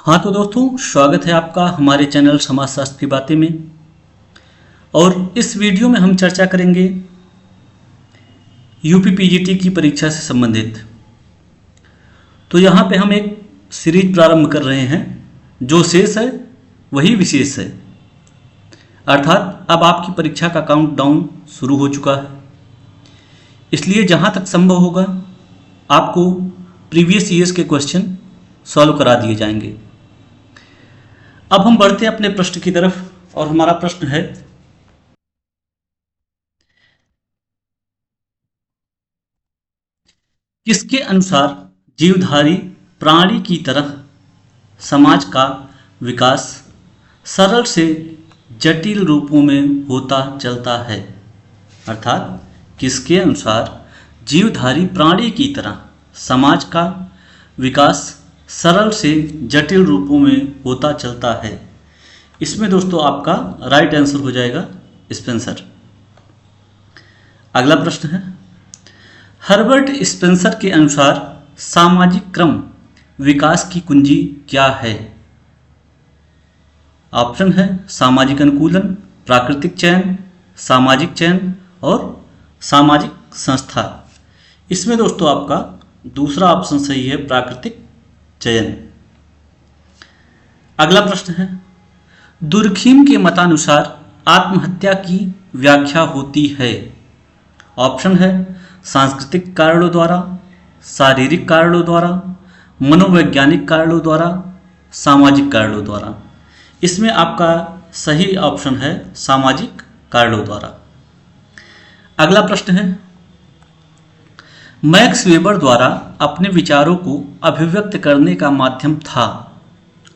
हाँ तो दोस्तों, स्वागत है आपका हमारे चैनल समाजशास्त्र की बातें में। और इस वीडियो में हम चर्चा करेंगे यूपी पीजीटी की परीक्षा से संबंधित। तो यहाँ पे हम एक सीरीज प्रारंभ कर रहे हैं। जो शेष है वही विशेष है, अर्थात अब आपकी परीक्षा का काउंटडाउन शुरू हो चुका है। इसलिए जहाँ तक संभव होगा आपको प्रीवियस ईयर्स के क्वेश्चन सॉल्व करा दिए जाएंगे। अब हम बढ़ते हैं अपने प्रश्न की तरफ और हमारा प्रश्न है, किसके अनुसार जीवधारी प्राणी की तरह समाज का विकास सरल से जटिल रूपों में होता चलता है। अर्थात किसके अनुसार जीवधारी प्राणी की तरह समाज का विकास सरल से जटिल रूपों में होता चलता है। इसमें दोस्तों आपका राइट आंसर हो जाएगा स्पेंसर। अगला प्रश्न है, हर्बर्ट स्पेंसर के अनुसार सामाजिक क्रम विकास की कुंजी क्या है? ऑप्शन है सामाजिक अनुकूलन, प्राकृतिक चयन, सामाजिक चयन और सामाजिक संस्था। इसमें दोस्तों आपका दूसरा ऑप्शन सही है, प्राकृतिक चयन। अगला प्रश्न है, दुर्खीम के मतानुसार आत्महत्या की व्याख्या होती है। ऑप्शन है सांस्कृतिक कारणों द्वारा, शारीरिक कारणों द्वारा, मनोवैज्ञानिक कारणों द्वारा, सामाजिक कारणों द्वारा। इसमें आपका सही ऑप्शन है सामाजिक कारणों द्वारा। अगला प्रश्न है, मैक्स वेबर द्वारा अपने विचारों को अभिव्यक्त करने का माध्यम था।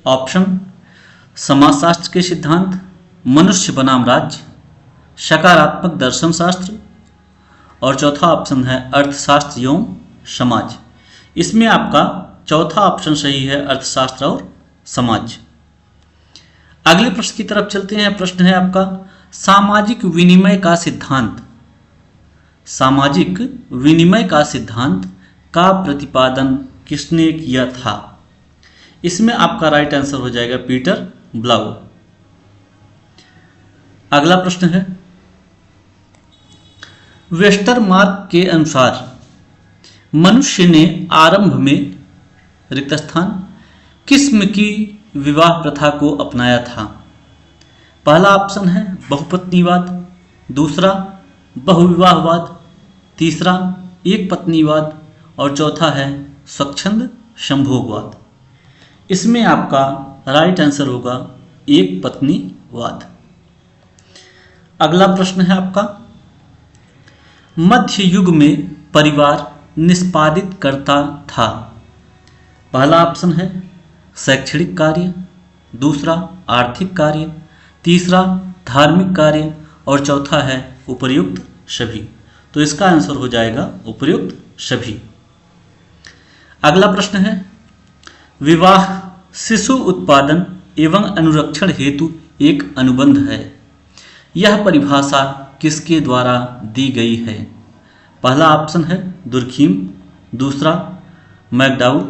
ऑप्शन समाजशास्त्र के सिद्धांत, मनुष्य बनाम राज्य, सकारात्मक दर्शन शास्त्र और चौथा ऑप्शन है अर्थशास्त्र एवं समाज। इसमें आपका चौथा ऑप्शन सही है, अर्थशास्त्र और समाज। अगले प्रश्न की तरफ चलते हैं। प्रश्न है आपका, सामाजिक विनिमय का सिद्धांत, सामाजिक विनिमय का सिद्धांत का प्रतिपादन किसने किया था? इसमें आपका राइट आंसर हो जाएगा पीटर ब्लाउ। अगला प्रश्न है, वेस्टरमार्क के अनुसार मनुष्य ने आरंभ में रिक्त स्थान किस्म की विवाह प्रथा को अपनाया था। पहला ऑप्शन है बहुपत्नीवाद, दूसरा बहुविवाहवाद, तीसरा एक पत्नीवाद और चौथा है स्वच्छंद संभोगवाद। इसमें आपका राइट आंसर होगा एक पत्नीवाद। अगला प्रश्न है आपका, मध्य युग में परिवार निष्पादित करता था। पहला ऑप्शन है शैक्षणिक कार्य, दूसरा आर्थिक कार्य, तीसरा धार्मिक कार्य और चौथा है उपर्युक्त सभी। तो इसका आंसर हो जाएगा उपर्युक्त सभी। अगला प्रश्न है, विवाह शिशु उत्पादन एवं अनुरक्षण हेतु एक अनुबंध है। यह परिभाषा किसके द्वारा दी गई है? पहला ऑप्शन है दुर्खीम, दूसरा मैकडाउल,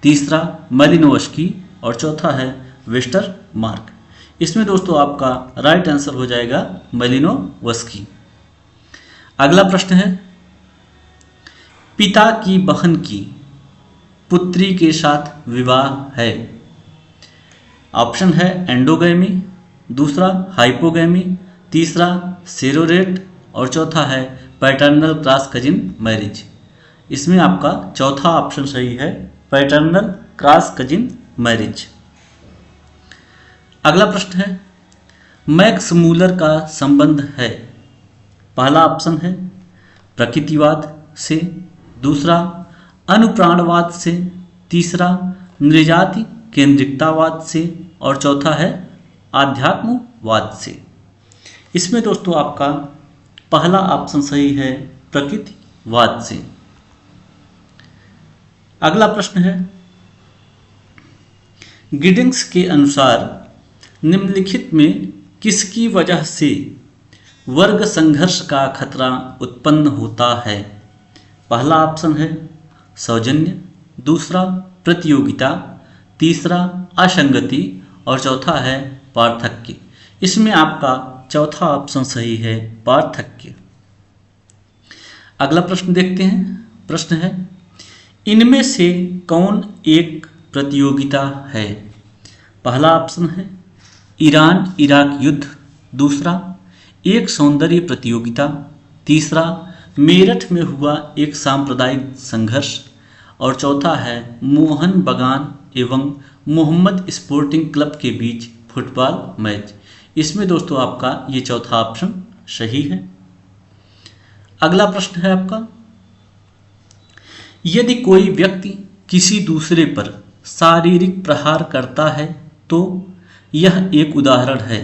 तीसरा मैलिनोवस्की और चौथा है वेस्टरमार्क। इसमें दोस्तों आपका राइट आंसर हो जाएगा मैलिनोवस्की। अगला प्रश्न है, पिता की बहन की पुत्री के साथ विवाह है। ऑप्शन है एंडोगैमी, दूसरा हाइपोगैमी, तीसरा सेरोरेट और चौथा है पैटर्नल क्रॉस कजिन मैरिज। इसमें आपका चौथा ऑप्शन सही है, पैटर्नल क्रॉस कजिन मैरिज। अगला प्रश्न है, मैक्स मूलर का संबंध है। पहला ऑप्शन है प्रकृतिवाद से, दूसरा अनुप्राणवाद से, तीसरा नृजाति केंद्रिकतावाद से और चौथा है आध्यात्मवाद से। इसमें दोस्तों आपका पहला ऑप्शन सही है, प्रकृतिवाद से। अगला प्रश्न है, गिडिंग्स के अनुसार निम्नलिखित में किसकी वजह से वर्ग संघर्ष का खतरा उत्पन्न होता है? पहला ऑप्शन है सौजन्य, दूसरा प्रतियोगिता, तीसरा असंगति और चौथा है पार्थक्य। इसमें आपका चौथा ऑप्शन सही है, पार्थक्य। अगला प्रश्न देखते हैं। प्रश्न है, इनमें से कौन एक प्रतियोगिता है? पहला ऑप्शन है ईरान इराक युद्ध, दूसरा एक सौंदर्य प्रतियोगिता, तीसरा मेरठ में हुआ एक सांप्रदायिक संघर्ष और चौथा है मोहन बगान एवं मोहम्मद स्पोर्टिंग क्लब के बीच फुटबॉल मैच। इसमें दोस्तों आपका ये चौथा ऑप्शन सही है। अगला प्रश्न है आपका, यदि कोई व्यक्ति किसी दूसरे पर शारीरिक प्रहार करता है तो यह एक उदाहरण है।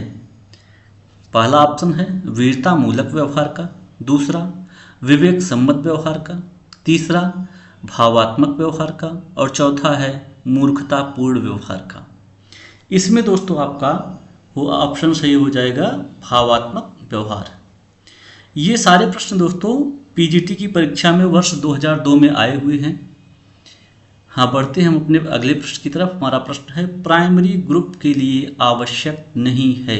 पहला ऑप्शन है वीरता मूलक व्यवहार का, दूसरा विवेक सम्मत व्यवहार का, तीसरा भावात्मक व्यवहार का और चौथा है मूर्खतापूर्ण व्यवहार का। इसमें दोस्तों आपका वो ऑप्शन सही हो जाएगा भावात्मक व्यवहार। ये सारे प्रश्न दोस्तों पीजीटी की परीक्षा में वर्ष 2002 में आए हुए हैं। हाँ, बढ़ते हैं हम अपने अगले प्रश्न की तरफ। हमारा प्रश्न है, प्राइमरी ग्रुप के लिए आवश्यक नहीं है।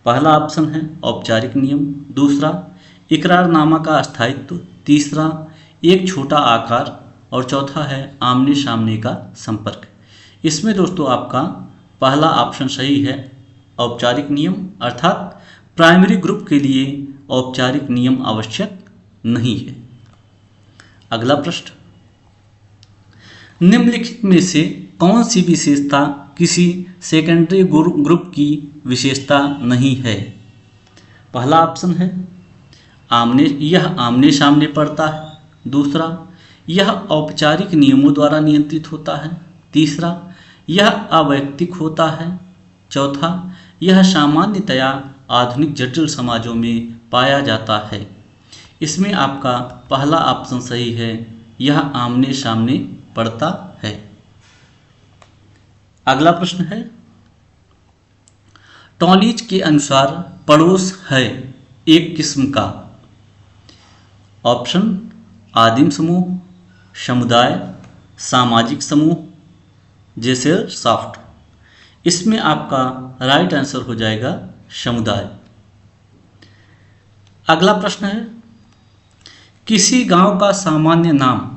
पहला ऑप्शन है औपचारिक नियम, दूसरा इकरारनामा का स्थायित्व, तीसरा एक छोटा आकार और चौथा है आमने सामने का संपर्क। इसमें दोस्तों आपका पहला ऑप्शन सही है, औपचारिक नियम, अर्थात प्राइमरी ग्रुप के लिए औपचारिक नियम आवश्यक नहीं है। अगला प्रश्न, निम्नलिखित में से कौन सी विशेषता किसी सेकेंडरी ग्रुप की विशेषता नहीं है? पहला ऑप्शन है यह आमने सामने पड़ता है, दूसरा यह औपचारिक नियमों द्वारा नियंत्रित होता है, तीसरा यह अवैयक्तिक होता है, चौथा यह सामान्यतया आधुनिक जटिल समाजों में पाया जाता है। इसमें आपका पहला ऑप्शन सही है, यह आमने सामने पड़ता है। अगला प्रश्न है, टॉलीज के अनुसार पड़ोस है एक किस्म का। ऑप्शन आदिम समूह, समुदाय, सामाजिक समूह, जैसे सॉफ्ट। इसमें आपका राइट आंसर हो जाएगा समुदाय। अगला प्रश्न है, किसी गांव का सामान्य नाम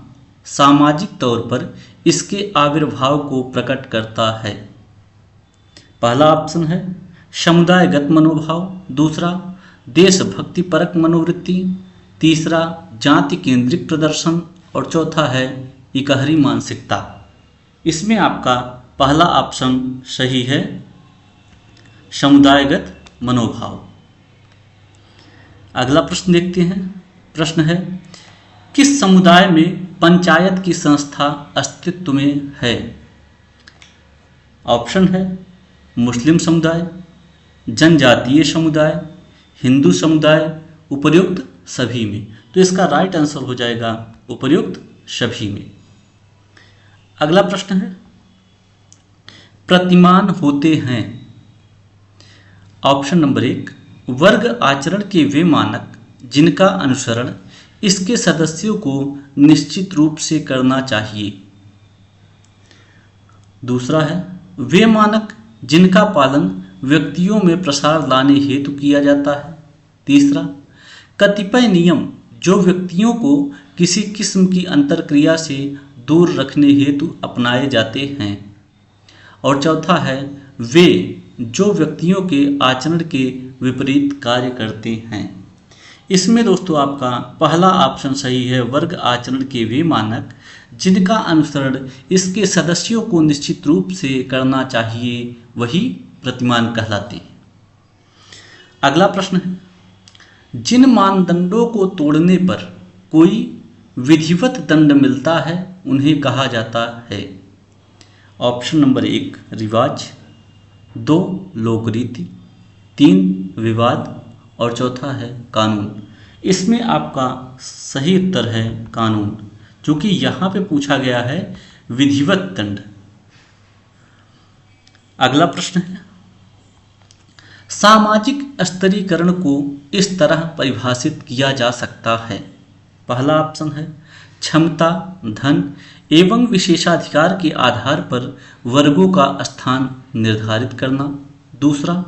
सामाजिक तौर पर इसके आविर्भाव को प्रकट करता है। पहला ऑप्शन है समुदायगत मनोभाव, दूसरा देशभक्तिपरक मनोवृत्ति, तीसरा जाति केंद्रित प्रदर्शन और चौथा है इकहरी मानसिकता। इसमें आपका पहला ऑप्शन सही है, समुदायगत मनोभाव। अगला प्रश्न देखते हैं। प्रश्न है, किस समुदाय में पंचायत की संस्था अस्तित्व में है? ऑप्शन है मुस्लिम समुदाय, जनजातीय समुदाय, हिंदू समुदाय, उपर्युक्त सभी में। तो इसका राइट आंसर हो जाएगा उपर्युक्त सभी में। अगला प्रश्न है, प्रतिमान होते हैं। ऑप्शन नंबर 1, वर्ग आचरण के वे मानक जिनका अनुसरण इसके सदस्यों को निश्चित रूप से करना चाहिए। दूसरा है वे मानक जिनका पालन व्यक्तियों में प्रसार लाने हेतु किया जाता है। तीसरा, कतिपय नियम जो व्यक्तियों को किसी किस्म की अंतरक्रिया से दूर रखने हेतु अपनाए जाते हैं। और चौथा है वे जो व्यक्तियों के आचरण के विपरीत कार्य करते हैं। इसमें दोस्तों आपका पहला ऑप्शन सही है, वर्ग आचरण के वे मानक जिनका अनुसरण इसके सदस्यों को निश्चित रूप से करना चाहिए वही प्रतिमान कहलाते हैं। अगला प्रश्न है, जिन मानदंडों को तोड़ने पर कोई विधिवत दंड मिलता है उन्हें कहा जाता है। ऑप्शन नंबर 1, रिवाज, 2, लोकरीति, 3, विवाद और चौथा है कानून। इसमें आपका सही उत्तर है कानून, क्योंकि यहाँ पे पूछा गया है विधिवत दंड। अगला प्रश्न है, सामाजिक स्तरीकरण को इस तरह परिभाषित किया जा सकता है। पहला ऑप्शन है क्षमता, धन एवं विशेषाधिकार के आधार पर वर्गों का स्थान निर्धारित करना। दूसरा,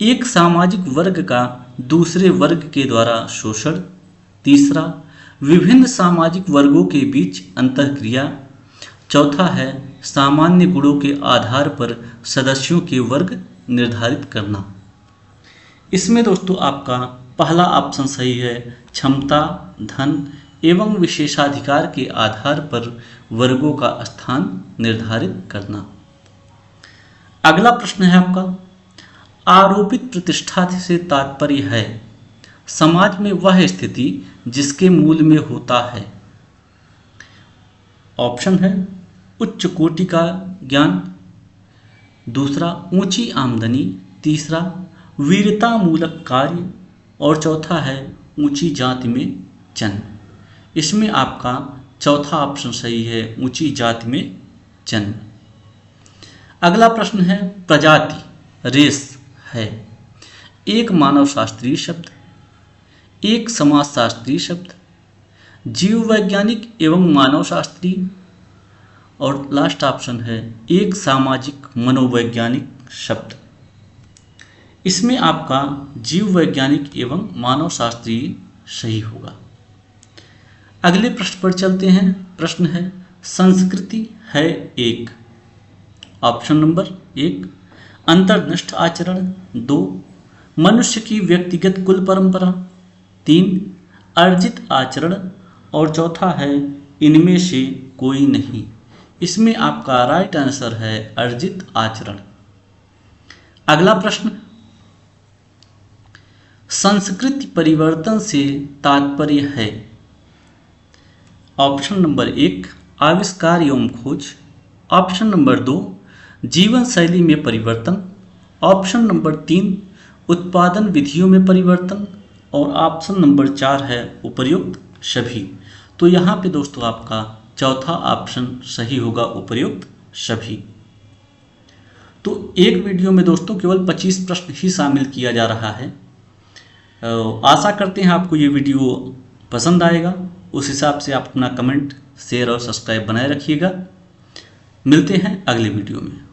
एक सामाजिक वर्ग का दूसरे वर्ग के द्वारा शोषण। तीसरा, विभिन्न सामाजिक वर्गों के बीच अंतःक्रिया। चौथा है सामान्य गुणों के आधार पर सदस्यों के वर्ग निर्धारित करना। इसमें दोस्तों आपका पहला ऑप्शन सही है, क्षमता, धन एवं विशेषाधिकार के आधार पर वर्गों का स्थान निर्धारित करना। अगला प्रश्न है आपका, आरोपित प्रतिष्ठा से तात्पर्य है समाज में वह स्थिति जिसके मूल में होता है। ऑप्शन है उच्च कोटि का ज्ञान, दूसरा ऊंची आमदनी, तीसरा वीरता मूलक कार्य और चौथा है ऊंची जाति में जन्म। इसमें आपका चौथा ऑप्शन सही है, ऊंची जाति में जन्म। अगला प्रश्न है, प्रजाति, रेस है एक मानव शास्त्रीय शब्द, एक समाजशास्त्रीय शब्द, जीव वैज्ञानिक एवं मानव शास्त्रीय और लास्ट ऑप्शन है एक सामाजिक मनोवैज्ञानिक शब्द। इसमें आपका जीव वैज्ञानिक एवं मानव शास्त्रीय सही होगा। अगले प्रश्न पर चलते हैं। प्रश्न है, संस्कृति है एक। ऑप्शन नंबर 1 अंतर्निष्ठ आचरण, 2 मनुष्य की व्यक्तिगत कुल परंपरा, 3 अर्जित आचरण और चौथा है इनमें से कोई नहीं। इसमें आपका राइट आंसर है अर्जित आचरण। अगला प्रश्न, संस्कृति परिवर्तन से तात्पर्य है। ऑप्शन नंबर 1 आविष्कार एवं खोज, ऑप्शन नंबर 2 जीवन शैली में परिवर्तन, ऑप्शन नंबर 3 उत्पादन विधियों में परिवर्तन और ऑप्शन नंबर 4 है उपर्युक्त सभी। तो यहाँ पे दोस्तों आपका चौथा ऑप्शन सही होगा, उपर्युक्त सभी। तो एक वीडियो में दोस्तों केवल 25 प्रश्न ही शामिल किया जा रहा है। आशा करते हैं आपको ये वीडियो पसंद आएगा। उस हिसाब से आप अपना कमेंट, शेयर और सब्सक्राइब बनाए रखिएगा। मिलते हैं अगले वीडियो में।